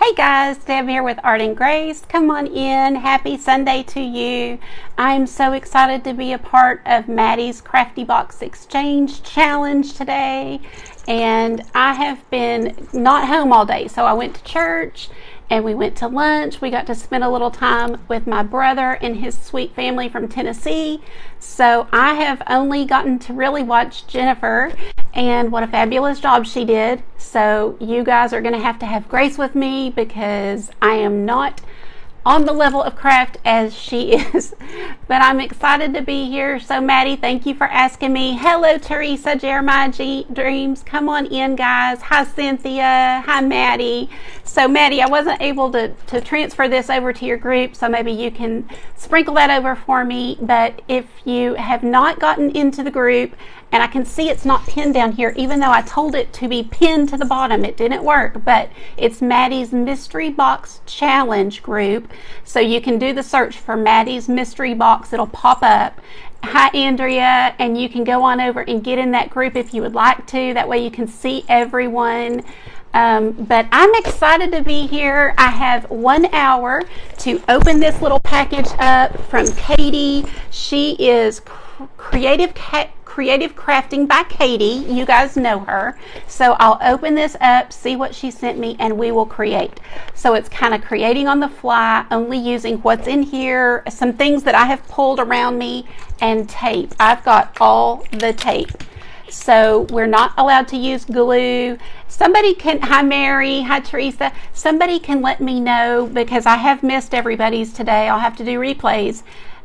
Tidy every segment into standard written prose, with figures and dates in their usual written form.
Hey guys, Deb here with Art and Grace. Come on in. Happy Sunday to you. I'm so excited to be a part of Maddy's Crafty Box Exchange Challenge today. And I have been not home all day, so I went to church and we went to lunch. We got to spend a little time with my brother and his sweet family from Tennessee. So I have only gotten to really watch Jennifer, and what a fabulous job she did. So you guys are going to have grace with me because I am not on the level of craft as she is, but I'm excited to be here. So Maddy, thank you for asking me. Hello Teresa, Jeremiah Dreams, come on in guys. Hi Cynthia, hi Maddy. So Maddy, I wasn't able to transfer this over to your group, so maybe you can sprinkle that over for me. But if you have not gotten into the group, and I can see it's not pinned down here, even though I told it to be pinned to the bottom, it didn't work, but it's Maddy's Mystery Box Challenge group. So you can do the search for Maddy's Mystery Box, it'll pop up. Hi Andrea, and you can go on over and get in that group if you would like to. That way you can see everyone. But I'm excited to be here. I have 1 hour to open this little package up from Katie. She is Creative Crafting by Katie. You guys know her. So I'll open this up, see what she sent me, and we will create. So it's kind of creating on the fly, only using what's in here, some things that I have pulled around me, and tape. I've got all the tape. So we're not allowed to use glue. Somebody can, hi Mary, hi Teresa, somebody can let me know because I have missed everybody's today. I'll have to do replays.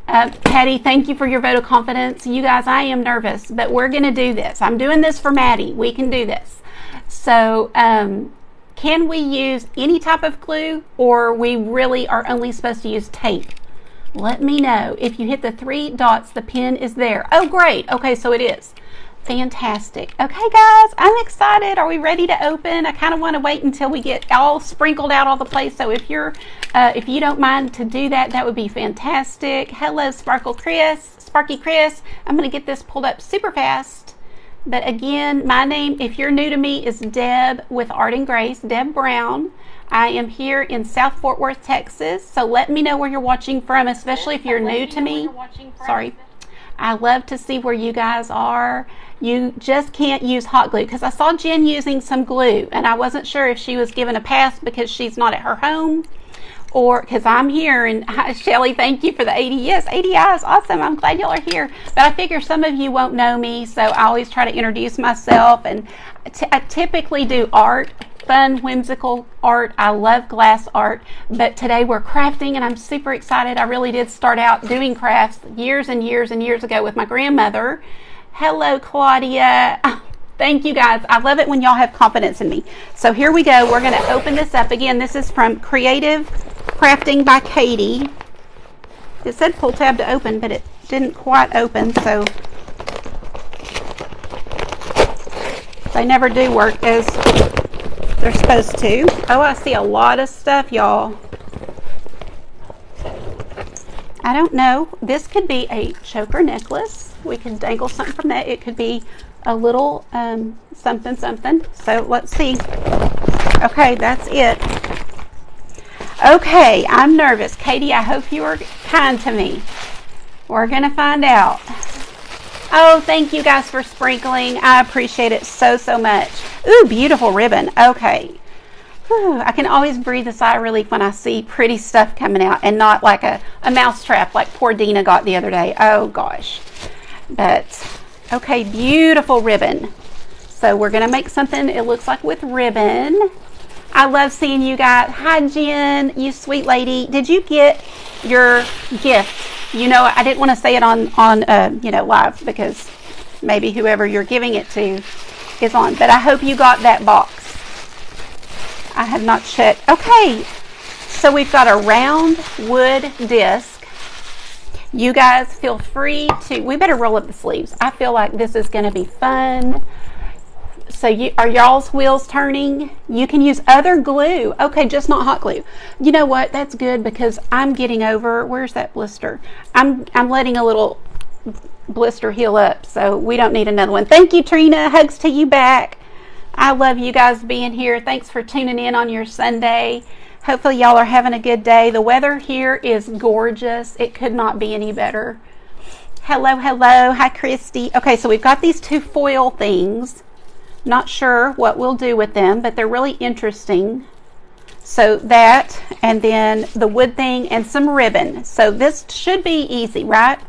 Patty, thank you for your vote of confidence. You guys, I am nervous, but we're going to do this. I'm doing this for Maddy. We can do this. So can we use any type of glue, or we really are only supposed to use tape? Let me know. If you hit the 3 dots, the pin is there. Oh, great. Okay, so it is. Fantastic. Okay, guys, I'm excited. Are we ready to open? I kind of want to wait until we get all sprinkled out all the place. So if you don't mind to do that, that would be fantastic. Hello, Sparky Chris. I'm going to get this pulled up super fast. But again, my name, if you're new to me, is Deb with Art and Grace, Deb Brown. I am here in South Fort Worth, Texas. So let me know where you're watching from, especially if you're new to me. Sorry. I love to see where you guys are. You just can't use hot glue, because I saw Jen using some glue and I wasn't sure if she was given a pass because she's not at her home or because I'm here. And Shelly, thank you for the 80. Yes, 80 eyes. Awesome. I'm glad y'all are here. But I figure some of you won't know me, so I always try to introduce myself. And I typically do art, fun, whimsical art. I love glass art, but today we're crafting and I'm super excited. I really did start out doing crafts years and years and years ago with my grandmother. Hello, Claudia. Thank you guys. I love it when y'all have confidence in me. So here we go. We're going to open this up. Again, this is from Creative Crafting by Katie. It said pull tab to open, but it didn't quite open, so they never do work as they're supposed to. Oh, I see a lot of stuff, y'all. I don't know. This could be a choker necklace. We can dangle something from that. It could be a little something. So let's see. Okay, that's it. Okay, I'm nervous. Katie, I hope you are kind to me. We're going to find out. Oh, thank you guys for sprinkling. I appreciate it so much. Ooh, beautiful ribbon. Okay. Whew, I can always breathe a sigh of relief when I see pretty stuff coming out and not like a mouse trap like poor Dina got the other day. Oh, gosh. But, okay, beautiful ribbon. So we're going to make something it looks like with ribbon. I love seeing you guys. Hi, Jen, you sweet lady. Did you get your gift? You know, I didn't want to say it on live because maybe whoever you're giving it to is on. But I hope you got that box. I have not checked. Okay, so we've got a round wood disc. You guys feel free to, we better roll up the sleeves. I feel like this is going to be fun. So are y'all's wheels turning? You can use other glue. Okay, just not hot glue. You know what? That's good because I'm getting over, where's that blister? I'm letting a little blister heal up, so we don't need another one. Thank you, Trina. Hugs to you back. I love you guys being here. Thanks for tuning in on your Sunday. Hopefully y'all are having a good day. The weather here is gorgeous. It could not be any better. Hello, hello. Hi, Christy. Okay, so we've got these two foil things. Not sure what we'll do with them, but they're really interesting. So that, and then the wood thing and some ribbon. So this should be easy, right?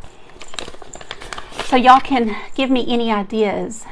So y'all can give me any ideas.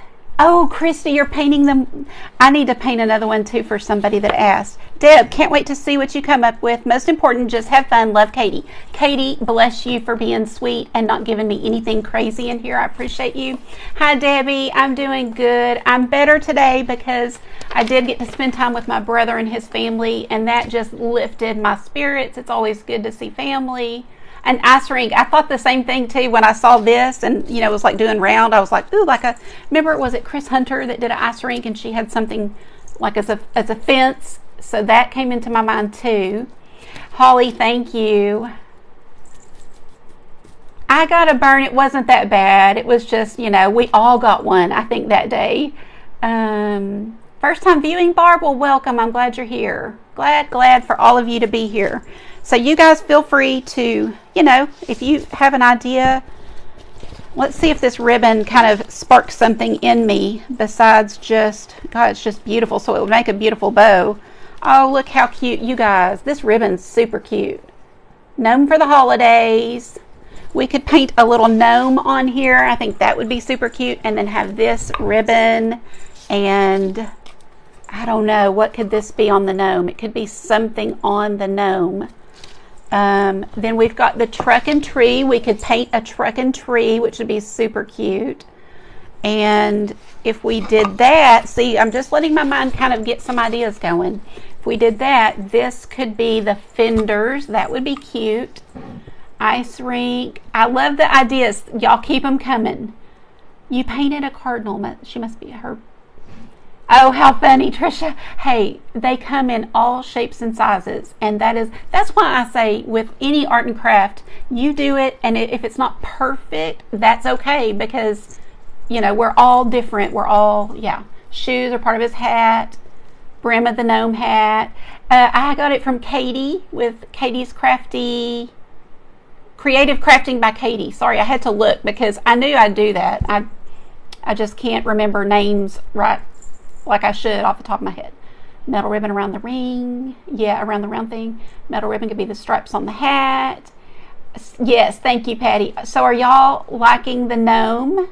Oh, Christy, you're painting them. I need to paint another one too for somebody that asked. Deb, can't wait to see what you come up with. Most important, just have fun. Love, Katie. Katie, bless you for being sweet and not giving me anything crazy in here. I appreciate you. Hi, Debbie. I'm doing good. I'm better today because I did get to spend time with my brother and his family, and that just lifted my spirits. It's always good to see family. An ice rink. I thought the same thing too when I saw this, and you know, it was like doing round. I was like, ooh, like a, remember, was it Chris Hunter that did an ice rink and she had something like as a fence? So that came into my mind too. Holly, thank you. I got a burn. It wasn't that bad. It was just, you know, we all got one, I think, that day. First time viewing, Barb? Well, welcome. I'm glad you're here. Glad for all of you to be here. So you guys feel free to, you know, if you have an idea, let's see if this ribbon kind of sparks something in me besides just, God, it's just beautiful. So it would make a beautiful bow. Oh, look how cute, you guys. This ribbon's super cute. Gnome for the holidays. We could paint a little gnome on here. I think that would be super cute. And then have this ribbon, and I don't know, what could this be on the gnome? It could be something on the gnome. Then we've got the truck and tree. We could paint a truck and tree, which would be super cute. And if we did that, see, I'm just letting my mind kind of get some ideas going. If we did that, this could be the fenders. That would be cute. Ice rink. I love the ideas. Y'all keep them coming. You painted a cardinal. She must be her. Oh, how funny, Trisha. Hey, they come in all shapes and sizes, and that's why I say with any art and craft, you do it, and if it's not perfect, that's okay, because, you know, we're all different. We're all, yeah. Shoes are part of his hat, brim of the gnome hat. I got it from Katie with Katie's Crafty, Creative Crafting by Katie. Sorry, I had to look because I knew I'd do that. I just can't remember names right like I should off the top of my head. Metal ribbon around the ring. Yeah, around the round thing. Metal ribbon could be the stripes on the hat. Yes, thank you, Patty. So are y'all liking the gnome?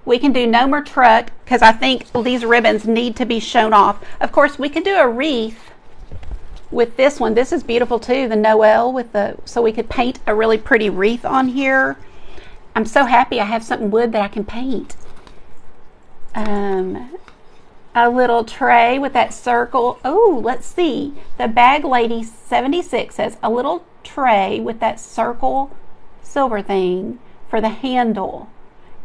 We can do gnome or truck because I think these ribbons need to be shown off. Of course, we could do a wreath with this one. This is beautiful too, the Noel with the, so we could paint a really pretty wreath on here. I'm so happy I have something wood that I can paint. A little tray with that circle. Oh, let's see. The Bag Lady 76 says a little tray with that circle silver thing for the handle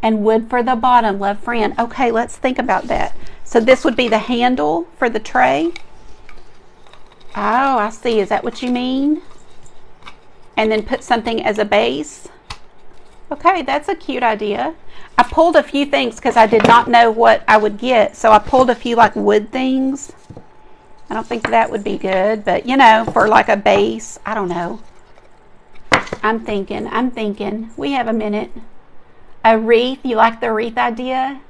and wood for the bottom. Love, Fran. Okay, let's think about that. So this would be the handle for the tray. Oh, I see. Is that what you mean? And then put something as a base. Okay, that's a cute idea. I pulled a few things because I did not know what I would get. So I pulled a few like wood things. I don't think that would be good, but you know, for like a base, I don't know. I'm thinking. We have a minute. A wreath, you like the wreath idea?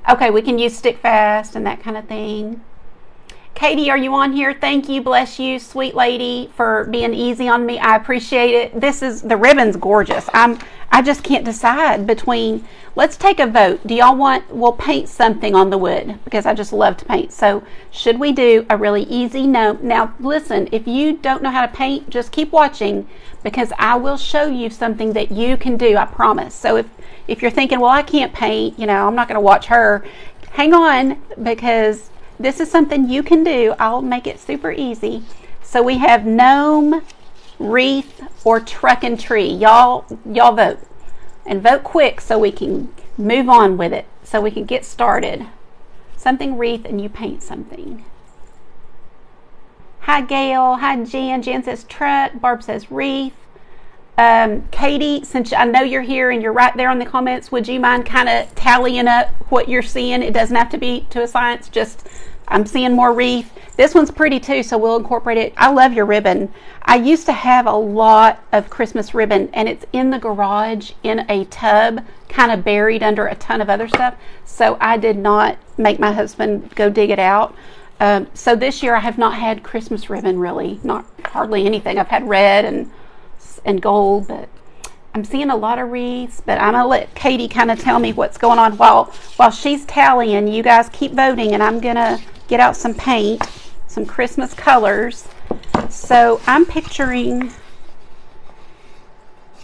Okay, we can use stick fast and that kind of thing. Katie, are you on here? Thank you, bless you, sweet lady, for being easy on me. I appreciate it. The ribbon's gorgeous. I just can't decide between, let's take a vote. Do y'all want, we'll paint something on the wood because I just love to paint. So should we do a really easy gnome? Now listen, if you don't know how to paint, just keep watching because I will show you something that you can do, I promise. So if you're thinking, well, I can't paint, you know, I'm not going to watch her, hang on because this is something you can do. I'll make it super easy. So we have gnome, wreath, or truck and tree. Y'all vote. And vote quick so we can move on with it. So we can get started. Something wreath and you paint something. Hi Gail. Hi Jan. Jan says truck. Barb says wreath. Katie, since I know you're here and you're right there on the comments, would you mind kind of tallying up what you're seeing? It doesn't have to be to a science, just I'm seeing more wreath. This one's pretty too, so we'll incorporate it. I love your ribbon. I used to have a lot of Christmas ribbon, and it's in the garage in a tub, kind of buried under a ton of other stuff, so I did not make my husband go dig it out. So this year I have not had Christmas ribbon, really, not hardly anything. I've had red and gold, but I'm seeing a lot of wreaths. But I'm gonna let Katie kind of tell me what's going on while she's tallying. You guys keep voting, and I'm gonna get out some paint, some Christmas colors. So I'm picturing,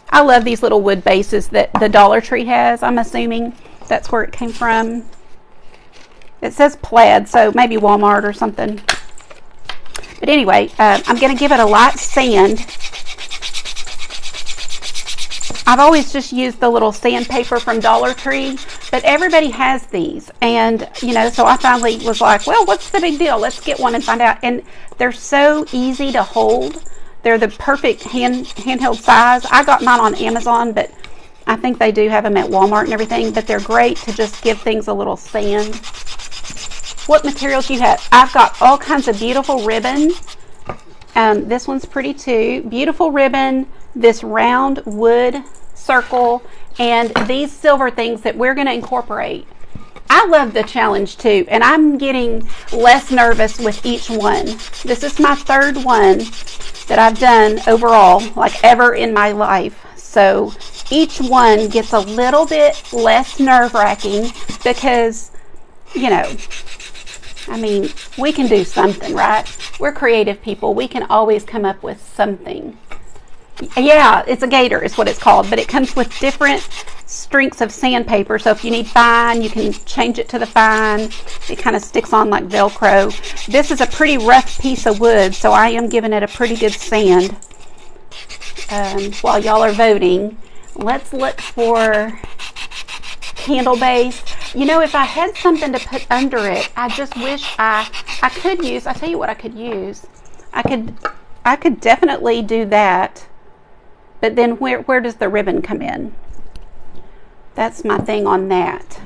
I love these little wood bases that the Dollar Tree has. I'm assuming that's where it came from. It says plaid, so maybe Walmart or something. But anyway, I'm going to give it a light sand. I've always just used the little sandpaper from Dollar Tree, but everybody has these. And, you know, so I finally was like, well, what's the big deal? Let's get one and find out. And they're so easy to hold. They're the perfect handheld size. I got mine on Amazon, but I think they do have them at Walmart and everything. But they're great to just give things a little sand. What materials do you have? I've got all kinds of beautiful ribbon. This one's pretty too. Beautiful ribbon, this round wood circle, and these silver things that we're going to incorporate. I love the challenge too, and I'm getting less nervous with each one. This is my third one that I've done overall, like ever in my life. So each one gets a little bit less nerve-wracking because, you know, I mean, we can do something, right? We're creative people. We can always come up with something. Yeah, it's a gator is what it's called, but it comes with different strengths of sandpaper. So if you need fine, you can change it to the fine. It kind of sticks on like Velcro. This is a pretty rough piece of wood, so I am giving it a pretty good sand. While y'all are voting, let's look for candle base. You know, if I had something to put under it, I just wish I could use, I'll tell you what I could use. I could definitely do that. But then where does the ribbon come in? That's my thing on that.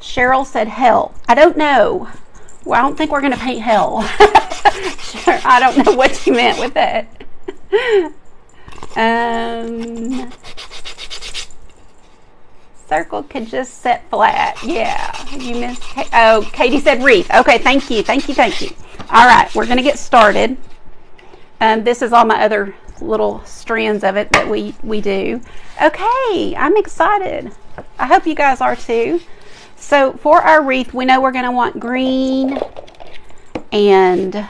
Cheryl said hell. I don't know. Well, I don't think we're going to paint hell. Sure, I don't know what you meant with that. Circle could just set flat. Yeah, you missed. Oh, Katie said wreath. Okay, thank you. All right, we're going to get started. This is all my other little strands of it that we do. Okay, I'm excited. I hope you guys are too. So for our wreath, we know we're going to want green and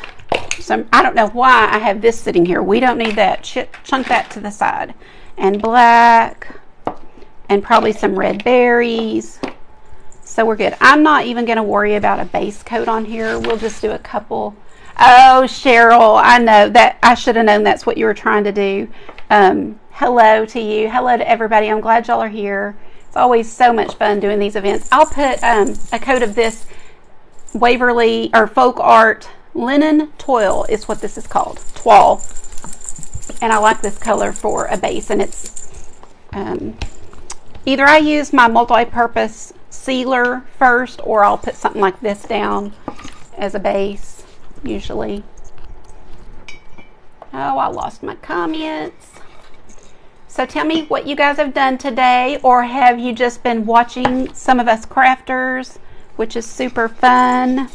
some, I don't know why I have this sitting here. We don't need that. Chunk that to the side. And black and probably some red berries. So we're good. I'm not even going to worry about a base coat on here. We'll just do a couple. Oh, Cheryl, I know that. I should have known that's what you were trying to do. Hello to you. Hello to everybody. I'm glad y'all are here. It's always so much fun doing these events. I'll put a coat of this Waverly or Folk Art Linen Toil is what this is called. Toile. And I like this color for a base. And it's either I use my multi-purpose sealer first, or I'll put something like this down as a base usually. Oh, I lost my comments. So tell me what you guys have done today, or have you just been watching some of us crafters, which is super fun.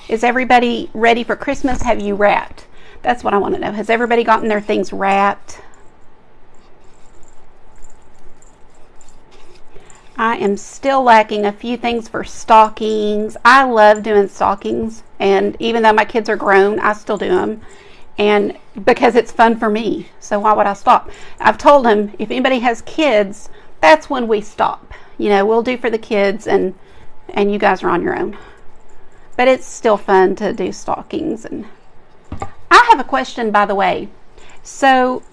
Is everybody ready for Christmas? Have you wrapped? That's what I want to know. Has everybody gotten their things wrapped? I am still lacking a few things for stockings. I love doing stockings, and even though my kids are grown, I still do them. And because it's fun for me, so why would I stop? I've told them if anybody has kids, that's when we stop. You know, we'll do for the kids, and you guys are on your own. But it's still fun to do stockings. And I have a question, by the way. So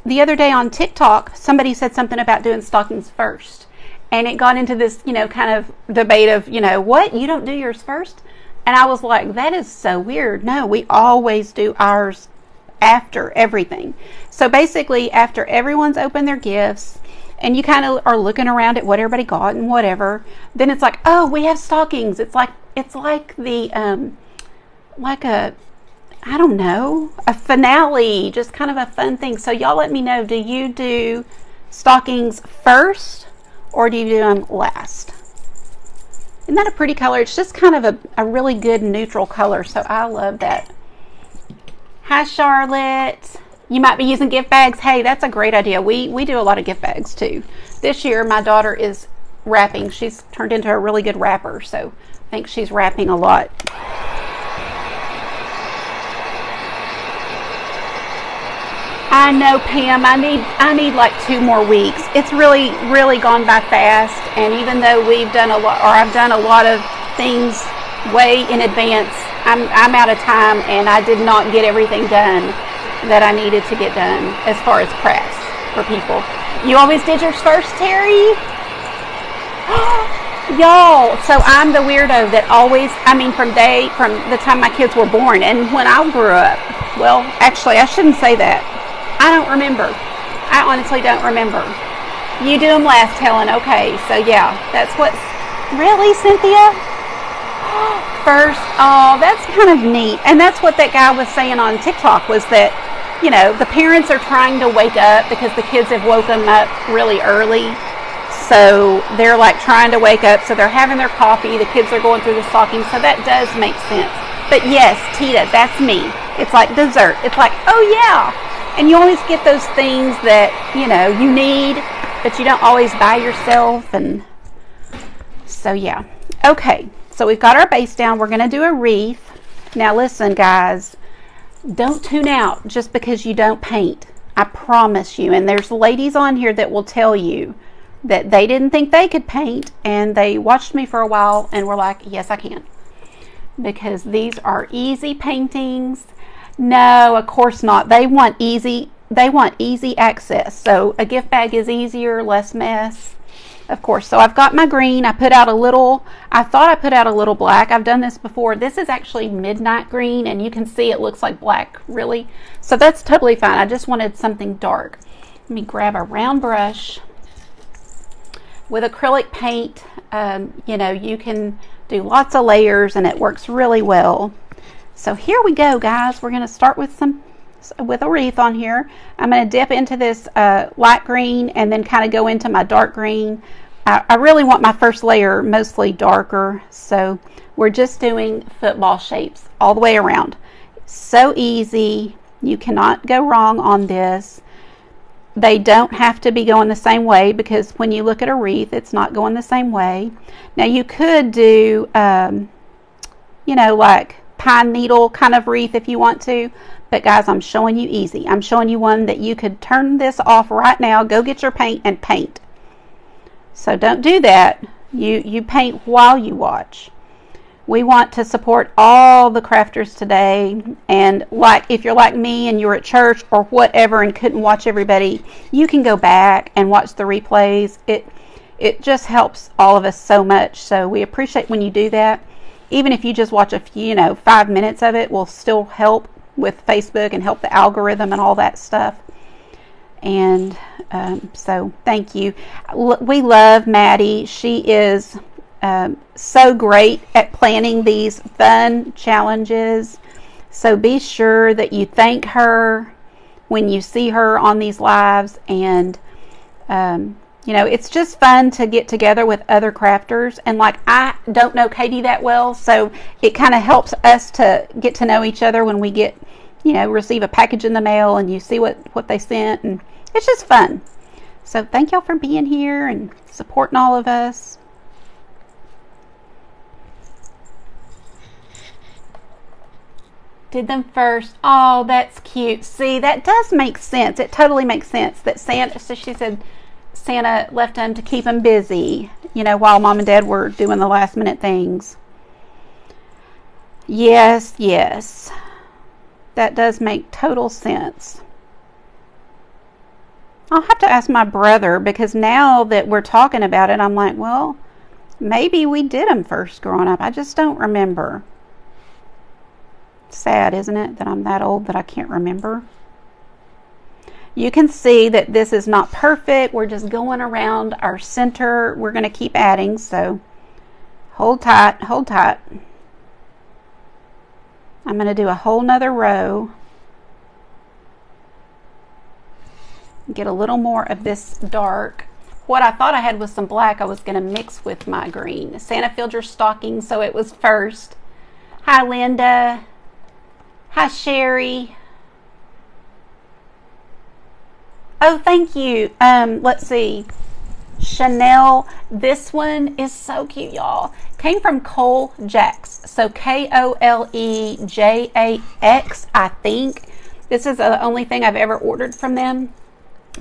the other day on TikTok, somebody said something about doing stockings first, and it got into this, you know, kind of debate of, you know, what, you don't do yours first? And I was like, that is so weird. No, we always do ours after everything. So basically, after everyone's opened their gifts, and you kind of are looking around at what everybody got and whatever, then it's like, oh, we have stockings. It's like the like a, I don't know, a finale, just kind of a fun thing. So y'all let me know, do you do stockings first or do you do them last? Isn't that a pretty color? It's just kind of a really good neutral color, so I love that. Hi, Charlotte. You might be using gift bags. Hey, that's a great idea. We do a lot of gift bags too. This year, my daughter is wrapping. She's turned into a really good wrapper, so I think she's wrapping a lot. I know, Pam. I need like 2 more weeks. It's really gone by fast, and even though we've done a lot, or I've done a lot of things way in advance, I'm out of time, and I did not get everything done that I needed to get done as far as crafts for people. You always did yours first, Terry? Y'all, so I'm the weirdo that always, from the time my kids were born, and when I grew up, well, actually, I shouldn't say that. I don't remember. I honestly don't remember. You do them last, Helen. Okay, so yeah, that's what's... Really, Cynthia? First, oh, that's kind of neat. And that's what that guy was saying on TikTok, was that, the parents are trying to wake up because the kids have woken up really early. So they're like trying to wake up. So they're having their coffee. The kids are going through the stockings. So that does make sense. But yes, Tita, that's me. It's like dessert. It's like, oh yeah. And you always get those things that, you need, but you don't always buy yourself. And so, yeah. Okay, so we've got our base down. We're going to do a wreath. Now, listen, guys, don't tune out just because you don't paint. I promise you. And there's ladies on here that will tell you that they didn't think they could paint, and they watched me for a while and were like, yes, I can. Because these are easy paintings. No, of course not. They want easy access. So a gift bag is easier, less mess. Of course. So I've got my green. I thought I put out a little black. I've done this before. This is actually midnight green, and you can see it looks like black, really. So that's totally fine. I just wanted something dark. Let me grab a round brush. With acrylic paint, you can do lots of layers, and it works really well. So here we go, guys. We're going to start with a wreath on here. I'm going to dip into this light green and then kind of go into my dark green. I really want my first layer mostly darker, so we're just doing football shapes all the way around. So easy. You cannot go wrong on this. They don't have to be going the same way, because when you look at a wreath, it's not going the same way. Now you could do, like pine needle kind of wreath if you want to, but guys, I'm showing you easy. I'm showing you one that you could turn this off right now, go get your paint and paint. So don't do that. You paint while you watch. We want to support all the crafters today, and like if you're like me and you're at church or whatever and couldn't watch everybody, you can go back and watch the replays. It just helps all of us so much, so we appreciate when you do that. Even if you just watch a few, 5 minutes of it will still help with Facebook and help the algorithm and all that stuff. And so thank you. We love Maddy. She is so great at planning these fun challenges. So be sure that you thank her when you see her on these lives. And it's just fun to get together with other crafters. And like, I don't know Katie that well, so it kind of helps us to get to know each other when we get, receive a package in the mail and you see what they sent, and it's just fun. So thank y'all for being here and supporting all of us. Did them first. Oh, that's cute. See, that does make sense. It totally makes sense that Santa, so she said Santa left them to keep them busy, while Mom and Dad were doing the last minute things. Yes. That does make total sense. I'll have to ask my brother, because now that we're talking about it, I'm like, well, maybe we did them first growing up. I just don't remember. Sad, isn't it, that I'm that old that I can't remember? You can see that this is not perfect. We're just going around our center. We're going to keep adding, so hold tight, hold tight. I'm going to do a whole nother row. Get a little more of this dark. What I thought I had was some black I was going to mix with my green. Santa filled your stocking, so it was first. Hi, Linda. Hi, Sherry. Oh, thank you. Let's see. Chanel. This one is so cute, y'all. Came from Cole Jax. So Kolejax, I think. This is the only thing I've ever ordered from them.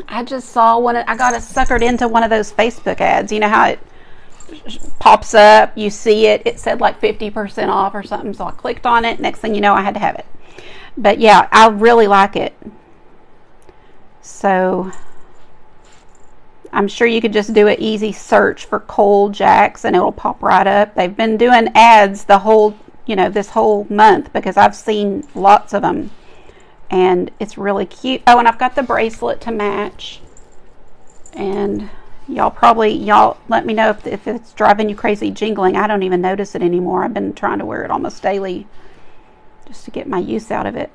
I just saw one. I got suckered into one of those Facebook ads. You know how it pops up, you see it. It said like 50% off or something. So I clicked on it. Next thing you know, I had to have it. But yeah, I really like it. So I'm sure you could just do an easy search for Cole Jax and it'll pop right up. They've been doing ads the whole, this whole month because I've seen lots of them. And it's really cute. Oh, and I've got the bracelet to match. And y'all let me know if it's driving you crazy jingling. I don't even notice it anymore. I've been trying to wear it almost daily just to get my use out of it.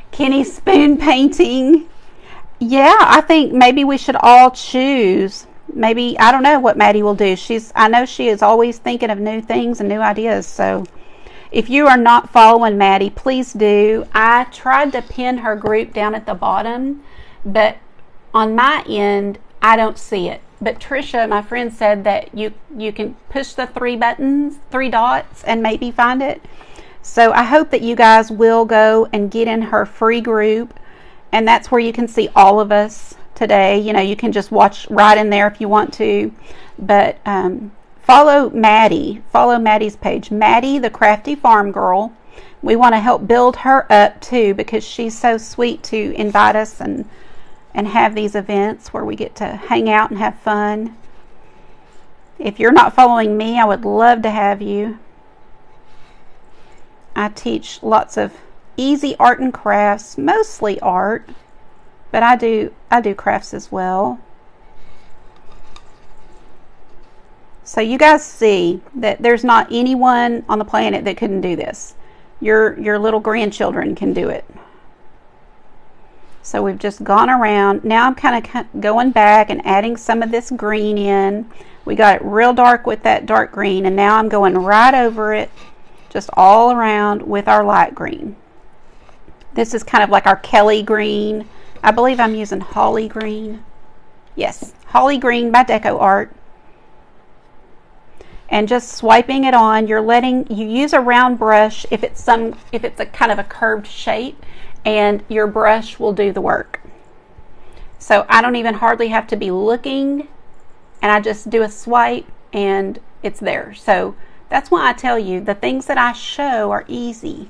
Kenny spoon painting. Yeah, I think maybe we should all choose. Maybe, I don't know what Maddy will do. I know she is always thinking of new things and new ideas. So if you are not following Maddy, please do. I tried to pin her group down at the bottom, but on my end, I don't see it. But Trisha, my friend, said that you can push the three dots, and maybe find it. So I hope that you guys will go and get in her free group, and that's where you can see all of us today. You can just watch right in there if you want to. But follow Maddy. Follow Maddy's page, Maddy the Crafty Farm Girl. We want to help build her up too because she's so sweet to invite us and have these events where we get to hang out and have fun. If you're not following me, I would love to have you. I teach lots of easy art and crafts, mostly art, but I do crafts as well. So you guys see that there's not anyone on the planet that couldn't do this. Your little grandchildren can do it. So we've just gone around. Now I'm kind of going back and adding some of this green in. We got it real dark with that dark green, and now I'm going right over it, just all around with our light green. This is kind of like our Kelly green. I believe I'm using Holly green. Yes, Holly green by DecoArt. And just swiping it on, you use a round brush if it's a kind of a curved shape, and your brush will do the work. So I don't even hardly have to be looking, and I just do a swipe and it's there. So that's why I tell you the things that I show are easy,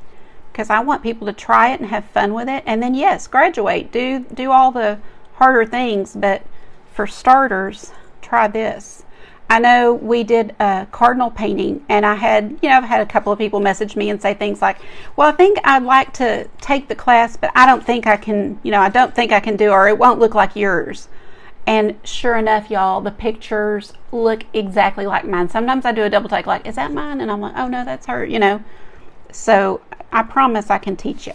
because I want people to try it and have fun with it, and then yes, graduate, do all the harder things, but for starters, try this. I know we did a cardinal painting, and I've had a couple of people message me and say things like, well, I think I'd like to take the class, but I don't think I can, do, or it won't look like yours. And sure enough, y'all, the pictures look exactly like mine. Sometimes I do a double take, like, is that mine? And I'm like, oh no, that's her, So I promise I can teach you.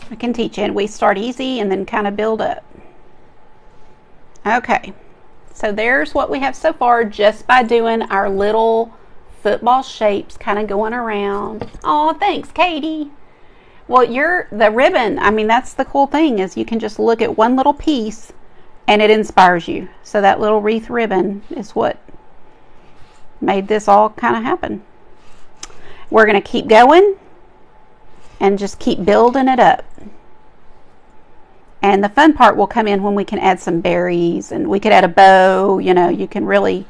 I can teach you, and we start easy and then kind of build up. Okay. So there's what we have so far just by doing our little football shapes, kind of going around. Oh, thanks, Katie. Well, the ribbon, that's the cool thing, is you can just look at one little piece and it inspires you. So that little wreath ribbon is what made this all kind of happen. We're going to keep going and just keep building it up. And the fun part will come in when we can add some berries, and we could add a bow. You can really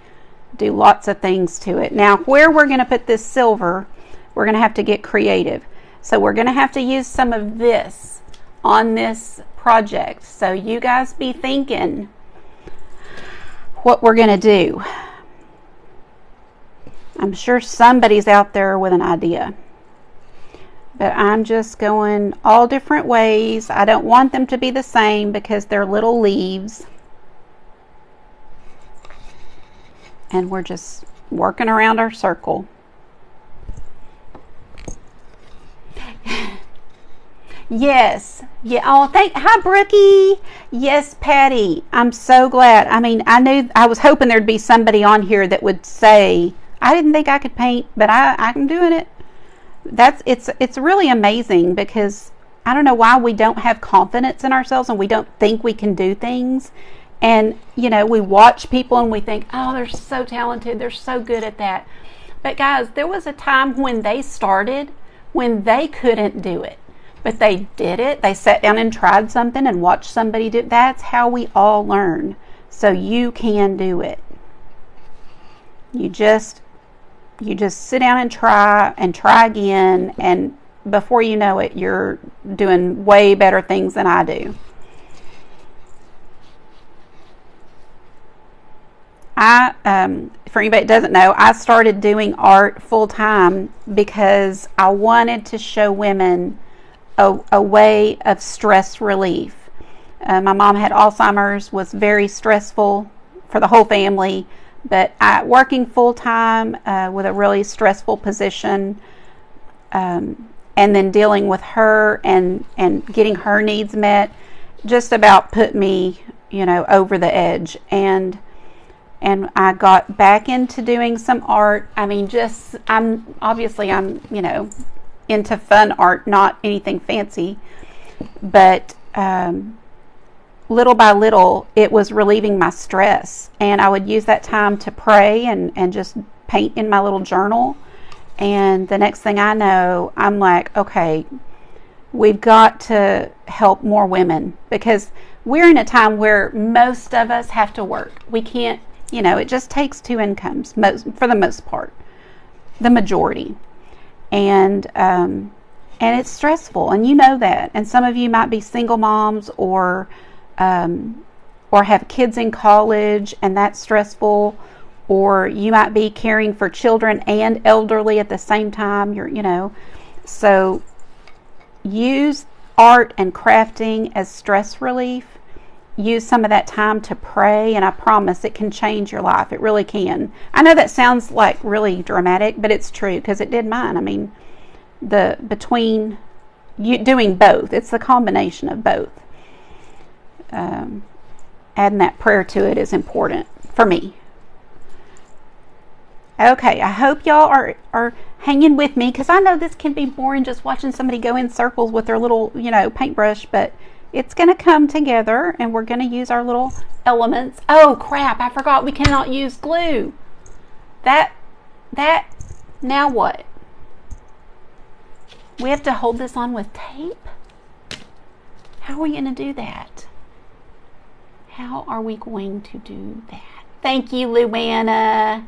do lots of things to it. Now, where we're going to put this silver, we're going to have to get creative. So we're going to have to use some of this on this project. So you guys be thinking what we're going to do. I'm sure somebody's out there with an idea. But I'm just going all different ways. I don't want them to be the same because they're little leaves. And we're just working around our circle. Yes. Yeah. Oh, hi, Brookie. Yes, Patty. I'm so glad. I mean, I was hoping there'd be somebody on here that would say, I didn't think I could paint, but I'm doing it. It's really amazing because I don't know why we don't have confidence in ourselves and we don't think we can do things. And, you know, we watch people and we think, oh, they're so talented. They're so good at that. But guys, there was a time when they started when they couldn't do it. But they did it. They sat down and tried something and watched somebody do it. That's how we all learn. So you can do it. You just sit down and try again, and before you know it, you're doing way better things than I do. For anybody that doesn't know, I started doing art full time because I wanted to show women a way of stress relief. My mom had Alzheimer's, was very stressful for the whole family, but working full time with a really stressful position, and then dealing with her and getting her needs met, just about put me, you know, over the edge. And I got back into doing some art. I mean, I'm you know, into fun art, not anything fancy, but little by little it was relieving my stress, and I would use that time to pray and just paint in my little journal. And the next thing I know, I'm like, okay, we've got to help more women, because we're in a time where most of us have to work. We can't, you know, it just takes two incomes for the most part, the majority. And it's stressful, and you know that. And some of you might be single moms or have kids in college, and that's stressful. Or you might be caring for children and elderly at the same time. So use art and crafting as stress relief. Use some of that time to pray, and I promise it can change your life. It really can. I know that sounds like really dramatic, but it's true, because it did mine. I mean, between you doing both, it's the combination of both. Adding that prayer to it is important for me. Okay, I hope y'all are hanging with me, because I know this can be boring just watching somebody go in circles with their little, paintbrush, but it's going to come together, and we're going to use our little elements. Oh, crap, I forgot we cannot use glue. Now what? We have to hold this on with tape? How are we going to do that? How are we going to do that? Thank you, Luana.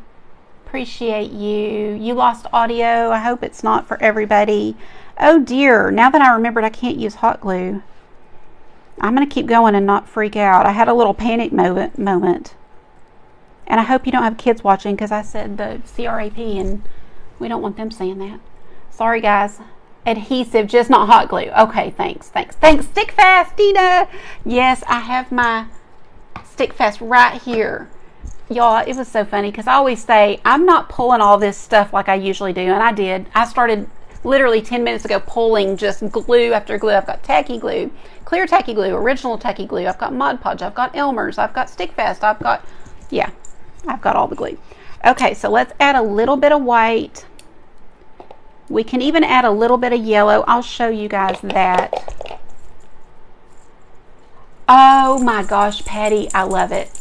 Appreciate you. You lost audio. I hope it's not for everybody. Oh dear, now that I remembered I can't use hot glue. I'm going to keep going and not freak out. I had a little panic moment. And I hope you don't have kids watching, because I said the CRAP and we don't want them saying that. Sorry, guys. Adhesive, just not hot glue. Okay, thanks. Stick Fast, Dina. Yes, I have my Stick Fast right here. Y'all, it was so funny, because I always say I'm not pulling all this stuff like I usually do, and I did. I started literally 10 minutes ago pulling just glue after glue. I've got tacky glue, clear tacky glue, original tacky glue. I've got Mod Podge. I've got Elmer's. I've got Stick Fast. I've got all the glue. Okay, so let's add a little bit of white. We can even add a little bit of yellow. I'll show you guys that. Oh my gosh, Patty, I love it.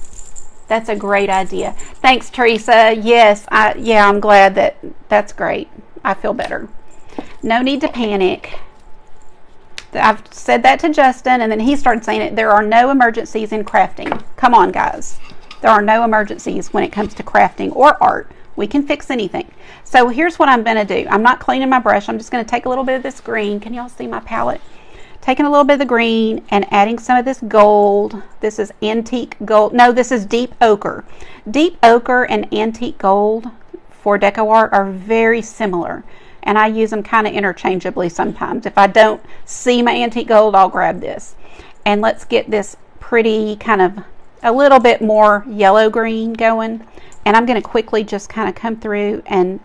That's a great idea. Thanks, Teresa. Yes, I'm glad that's great. I feel better. No need to panic. I've said that to Justin, and then he started saying it. There are no emergencies in crafting. Come on, guys. There are no emergencies when it comes to crafting or art. We can fix anything. So here's what I'm going to do. I'm not cleaning my brush. I'm just going to take a little bit of this green. Can y'all see my palette? Taking a little bit of the green and adding some of this gold. This is antique gold. No, this is deep ochre. Deep ochre and antique gold for DecoArt are very similar, and I use them kind of interchangeably sometimes. If I don't see my antique gold, I'll grab this. And let's get this pretty kind of a little bit more yellow green going. And I'm going to quickly just kind of come through, and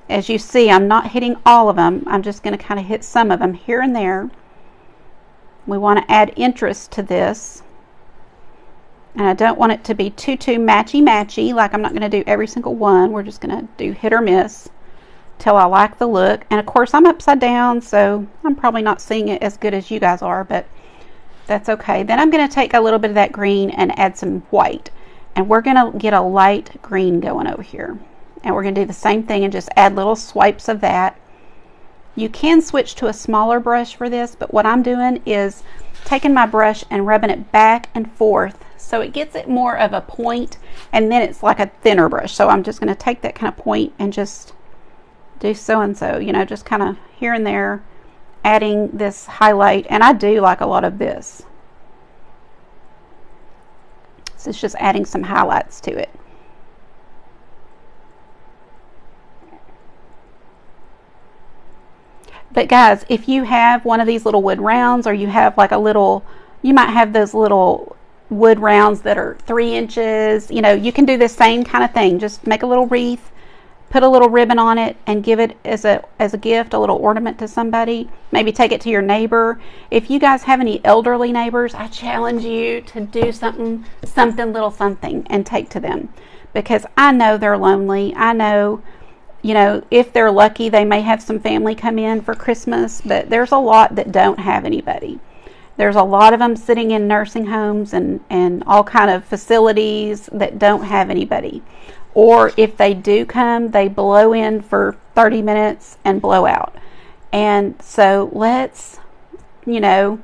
as you see, I'm not hitting all of them. I'm just going to kind of hit some of them here and there. We want to add interest to this. And I don't want it to be too matchy-matchy. Like, I'm not going to do every single one. We're just going to do hit or miss till I like the look. And of course, I'm upside down, so I'm probably not seeing it as good as you guys are, but that's okay. Then I'm going to take a little bit of that green and add some white. And we're going to get a light green going over here. And we're going to do the same thing and just add little swipes of that. You can switch to a smaller brush for this, but what I'm doing is taking my brush and rubbing it back and forth so it gets it more of a point, and then it's like a thinner brush. So I'm just going to take that kind of point and just do so and so, you know, just kind of here and there, adding this highlight. And I do like a lot of this. So it's just adding some highlights to it. But guys, if you have one of these little wood rounds, or you have like a little, you might have those little wood rounds that are 3 inches, you know, you can do the same kind of thing. Just make a little wreath, put a little ribbon on it, and give it as a gift, a little ornament to somebody. Maybe take it to your neighbor. If you guys have any elderly neighbors, I challenge you to do something little something and take to them, because I know they're lonely. I know, you know, if they're lucky, they may have some family come in for Christmas, but there's a lot that don't have anybody. There's a lot of them sitting in nursing homes and all kind of facilities that don't have anybody. Or if they do come, they blow in for 30 minutes and blow out. And so let's, you know,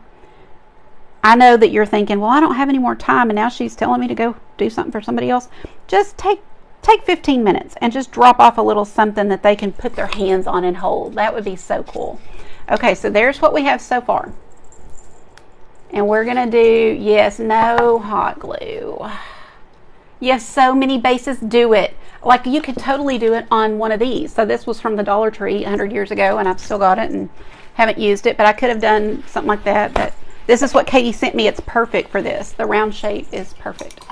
I know that you're thinking, well, I don't have any more time, and now she's telling me to go do something for somebody else. Just take 15 minutes and just drop off a little something that they can put their hands on and hold. That would be so cool. Okay, so there's what we have so far. And we're going to do, yes, no hot glue. Yes, so many bases do it. Like, you could totally do it on one of these. So this was from the Dollar Tree 100 years ago, and I've still got it and haven't used it, but I could have done something like that. But this is what Katie sent me. It's perfect for this. The round shape is perfect.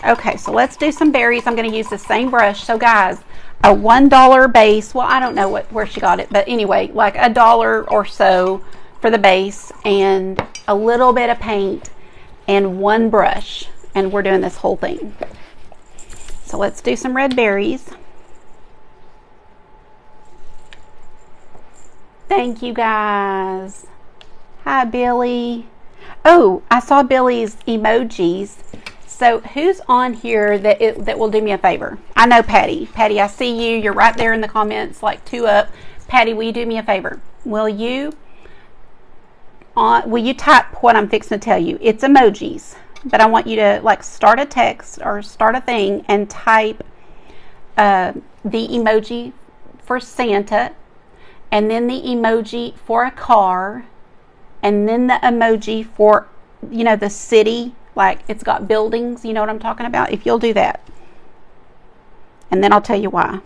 Okay, so let's do some berries. I'm going to use the same brush. So guys, a $1 base. Well, I don't know where she got it, but anyway, like $1 or so for the base, and a little bit of paint and one brush, and we're doing this whole thing. So let's do some red berries. Thank you guys. Hi Billy. Oh, I saw Billy's emojis. So who's on here that will do me a favor? I know Patty. Patty, I see you. You're right there in the comments, like 2 up. Patty, will you do me a favor? Will you type what I'm fixing to tell you? It's emojis, but I want you to like start a text or start a thing and type the emoji for Santa, and then the emoji for a car, and then the emoji for, you know, the city, like it's got buildings, you know what I'm talking about? If you'll do that, and then I'll tell you why.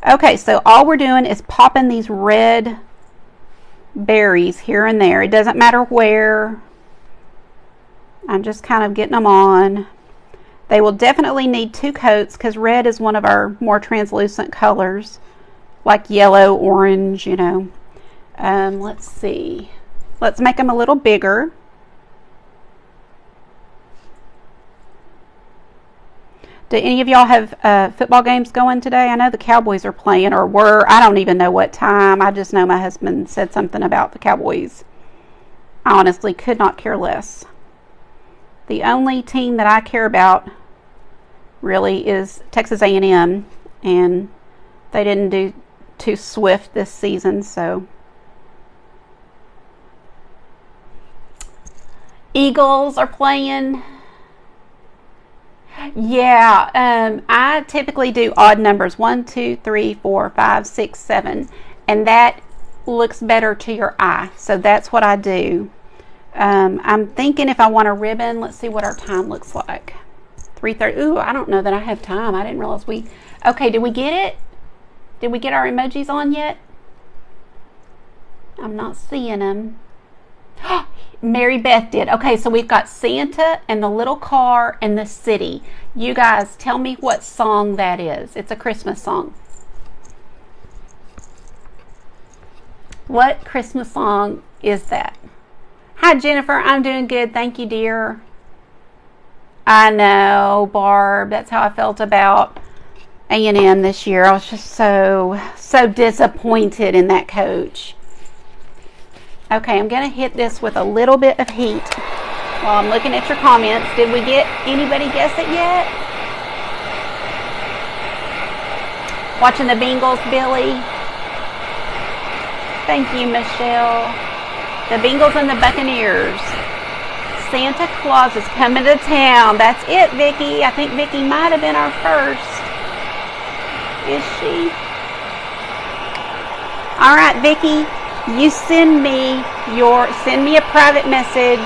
Okay, so all we're doing is popping these red berries here and there. It doesn't matter where. I'm just kind of getting them on. They will definitely need 2 coats because red is one of our more translucent colors, like yellow, orange, you know. Let's see. Let's make them a little bigger. Do any of y'all have football games going today? I know the Cowboys are playing, or were. I don't even know what time. I just know my husband said something about the Cowboys. I honestly could not care less. The only team that I care about really is Texas A&M, and they didn't do too swift this season, so. Eagles are playing. Yeah, I typically do odd numbers, 1, 2, 3, 4, 5, 6, 7, and that looks better to your eye, so that's what I do. I'm thinking if I want a ribbon, let's see what our time looks like. 3:30. Ooh, I don't know that I have time. I didn't realize we... Okay, did we get it? Did we get our emojis on yet? I'm not seeing them. Mary Beth did. Okay, so we've got Santa and the little car and the city. You guys, tell me what song that is. It's a Christmas song. What Christmas song is that? Hi, Jennifer. I'm doing good. Thank you, dear. I know, Barb. That's how I felt about A&M this year. I was just so disappointed in that coach. Okay, I'm going to hit this with a little bit of heat while I'm looking at your comments. Did we get anybody guess it yet? Watching the Bengals, Billy. Thank you, Michelle. The Bengals and the Buccaneers. Santa Claus is coming to town. That's it, Vicky. I think Vicky might have been our first. Is she? All right, Vicky. You send me a private message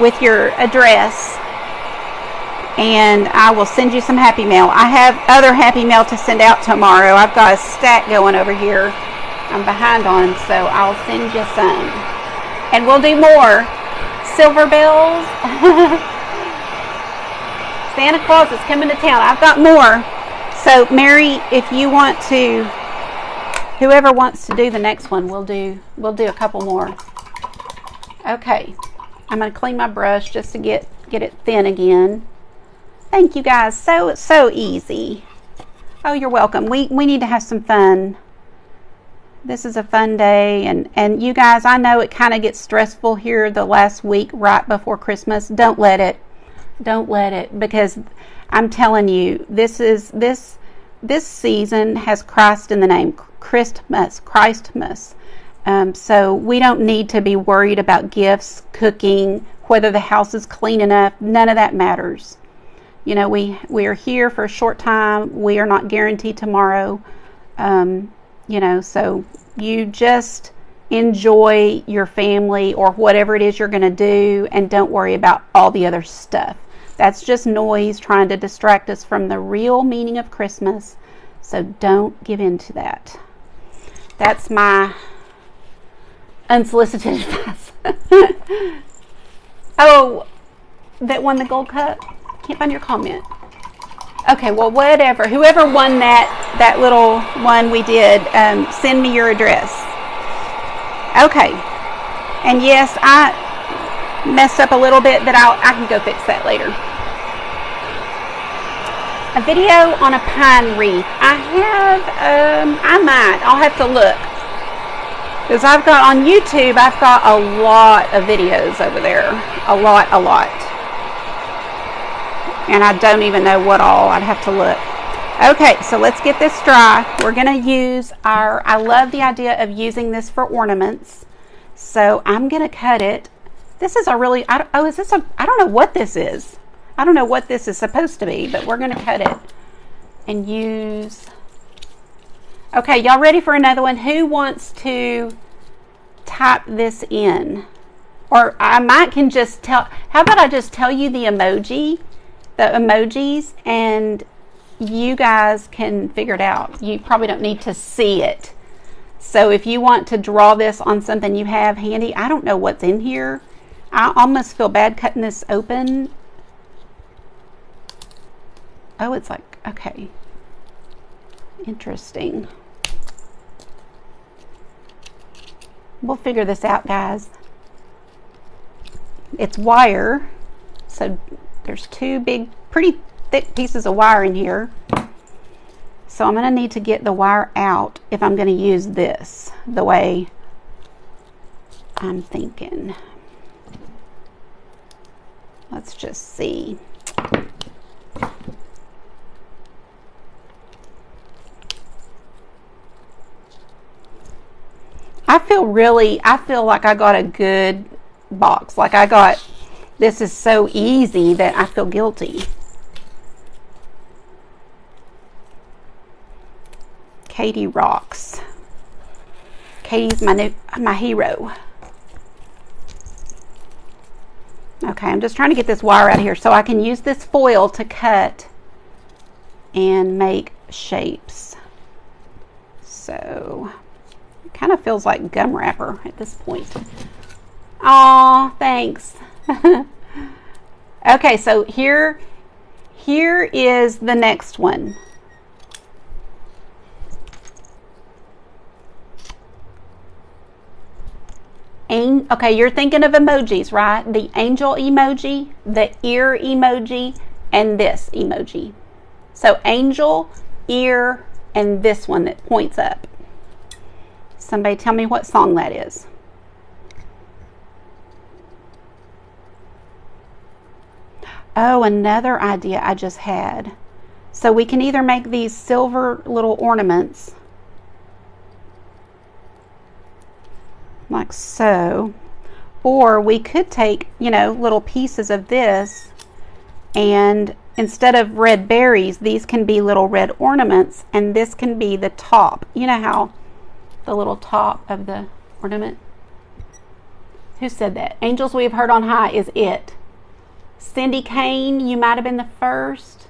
with your address, and I will send you some Happy Mail. I have other Happy Mail to send out tomorrow. I've got a stack going over here. I'm behind on, so I'll send you some. And we'll do more. Silver bells. Santa Claus is coming to town. I've got more. So, Mary, if you want to... Whoever wants to do the next one, we'll do a couple more. Okay, I'm going to clean my brush just to get it thin again. Thank you guys. So easy. Oh, you're welcome. We need to have some fun. This is a fun day, and you guys, I know it kind of gets stressful here the last week right before Christmas. Don't let it, because I'm telling you, this season has Christ in the name. Christmas. So we don't need to be worried about gifts, cooking, whether the house is clean enough. None of that matters. You know, we are here for a short time. We are not guaranteed tomorrow. You know, so you just enjoy your family or whatever it is you're going to do, and don't worry about all the other stuff. That's just noise trying to distract us from the real meaning of Christmas. So don't give in to that. That's my unsolicited advice. Oh, that won the gold cup? Can't find your comment. Okay, well, whatever. Whoever won that little one we did, send me your address. Okay. And yes, I messed up a little bit, but I can go fix that later. A video on a pine wreath. I'll have to look. Because I've got on YouTube, I've got a lot of videos over there. A lot. And I don't even know what all. I'd have to look. Okay, so let's get this dry. We're going to use I love the idea of using this for ornaments. So I'm going to cut it. This is a really, I don't know what this is. I don't know what this is supposed to be, but we're going to cut it and use... Okay, y'all ready for another one? Who wants to type this in? Or I might can just tell... How about I just tell you the emojis, and you guys can figure it out. You probably don't need to see it. So if you want to draw this on something you have handy, I don't know what's in here. I almost feel bad cutting this open. Oh, it's like, okay. Interesting. We'll figure this out, guys. It's wire. So there's two big, pretty thick pieces of wire in here. So I'm going to need to get the wire out if I'm going to use this the way I'm thinking. Let's just see. I feel like I got a good box. Like this is so easy that I feel guilty. Katie rocks. Katie's my hero. Okay, I'm just trying to get this wire out of here so I can use this foil to cut and make shapes. So it kind of feels like gum wrapper at this point. Aw, thanks. Okay, so here is the next one. Okay, you're thinking of emojis, right? The angel emoji, the ear emoji, and this emoji. So angel, ear, and this one that points up. Somebody tell me what song that is. Oh, another idea I just had. So we can either make these silver little ornaments like so, or we could take, you know, little pieces of this, and instead of red berries, these can be little red ornaments, and this can be the top. You know how the little top of the ornament? Who said that? Angels we have heard on high is it. Cindy Kane, you might have been the first.